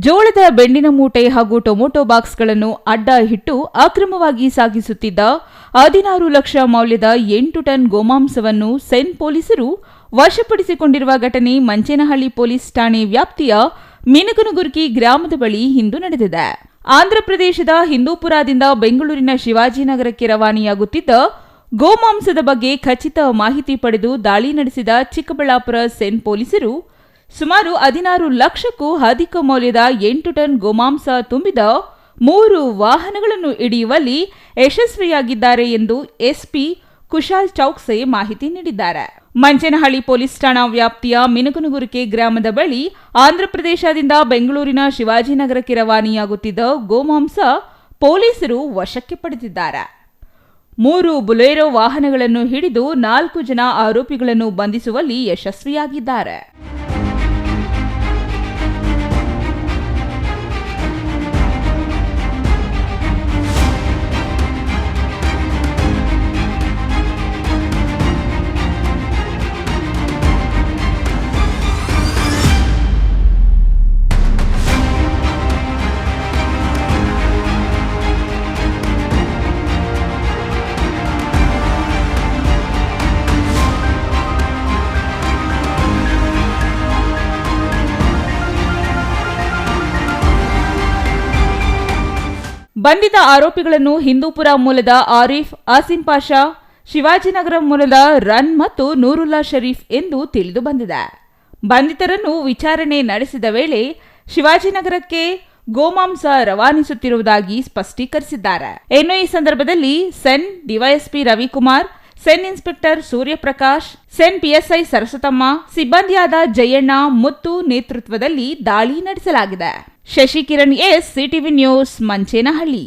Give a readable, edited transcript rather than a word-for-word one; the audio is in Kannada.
ಜೋಳದ ಬೆಂಡಿನ ಮೂಟೆ ಹಾಗೂ ಟೊಮೊಟೊ ಬಾಕ್ಸ್ಗಳನ್ನು ಅಡ್ಡ ಇಟ್ಟು ಅಕ್ರಮವಾಗಿ ಸಾಗಿಸುತ್ತಿದ್ದ 16 ಲಕ್ಷ ಮೌಲ್ಯದ 8 ಟನ್ ಗೋಮಾಂಸವನ್ನು ಸೆನ್ ಪೊಲೀಸರು ವಶಪಡಿಸಿಕೊಂಡಿರುವ ಘಟನೆ ಮಂಚೇನಹಳ್ಳಿ ಪೊಲೀಸ್ ಠಾಣೆ ವ್ಯಾಪ್ತಿಯ ಮಿನಕನಗುರ್ಕಿ ಗ್ರಾಮದ ಬಳಿ ಇಂದು ನಡೆದಿದೆ. ಆಂಧ್ರಪ್ರದೇಶದ ಹಿಂದೂಪುರದಿಂದ ಬೆಂಗಳೂರಿನ ಶಿವಾಜಿನಗರಕ್ಕೆ ರವಾನೆಯಾಗುತ್ತಿದ್ದ ಗೋಮಾಂಸದ ಬಗ್ಗೆ ಖಚಿತ ಮಾಹಿತಿ ಪಡೆದು ದಾಳಿ ನಡೆಸಿದ ಚಿಕ್ಕಬಳ್ಳಾಪುರ ಸೆನ್ ಪೊಲೀಸರು ಸುಮಾರು 16 ಲಕ್ಷಕ್ಕೂ ಅಧಿಕ ಮೌಲ್ಯದ 8 ಟನ್ ಗೋಮಾಂಸ ತುಂಬಿದ 3 ವಾಹನಗಳನ್ನು ಹಿಡಿಯುವಲ್ಲಿ ಯಶಸ್ವಿಯಾಗಿದ್ದಾರೆ ಎಂದು ಎಸ್ಪಿ ಕುಶಾಲ್ ಚೌಕ್ಸೆ ಮಾಹಿತಿ ನೀಡಿದ್ದಾರೆ. ಮಂಚೇನಹಳ್ಳಿ ಪೊಲೀಸ್ ಠಾಣಾ ವ್ಯಾಪ್ತಿಯ ಮಿನಕನಗುರ್ಕೆ ಗ್ರಾಮದ ಬಳಿ ಆಂಧ್ರಪ್ರದೇಶದಿಂದ ಬೆಂಗಳೂರಿನ ಶಿವಾಜಿನಗರಕ್ಕೆ ರವಾನೆಯಾಗುತ್ತಿದ್ದ ಗೋಮಾಂಸ ಪೊಲೀಸರು ವಶಕ್ಕೆ ಪಡೆದಿದ್ದಾರೆ. 3 ಬುಲೆರೋ ವಾಹನಗಳನ್ನು ಹಿಡಿದು 4 ಜನ ಆರೋಪಿಗಳನ್ನು ಬಂಧಿಸುವಲ್ಲಿ ಯಶಸ್ವಿಯಾಗಿದ್ದಾರೆ. ಬಂಧಿತ ಆರೋಪಿಗಳನ್ನು ಹಿಂದೂಪುರ ಮೂಲದ ಆರಿಫ್, ಆಸಿಂ ಪಾಷಾ, ಶಿವಾಜಿನಗರ ಮೂಲದ ರನ್ ಮತ್ತು ನೂರುಲ್ಲಾ ಶರೀಫ್ ಎಂದು ತಿಳಿದು ಬಂದಿದೆ. ಬಂಧಿತರನ್ನು ವಿಚಾರಣೆ ನಡೆಸಿದ ವೇಳೆ ಶಿವಾಜಿನಗರಕ್ಕೆ ಗೋಮಾಂಸ ರವಾನಿಸುತ್ತಿರುವುದಾಗಿ ಸ್ಪಷ್ಟೀಕರಿಸಿದ್ದಾರೆ. ಇನ್ನು ಈ ಸಂದರ್ಭದಲ್ಲಿ CEN DYSP Ravikumar, CEN inspector Suryaprakash, CEN PSI Saraswatamma, ಸಿಬ್ಬಂದಿಯಾದ ಜಯಣ್ಣ, ಮುತ್ತು ನೇತೃತ್ವದಲ್ಲಿ ದಾಳಿ ನಡೆಸಲಾಗಿದೆ. Shashikiran S, CTV news, Manchenahalli.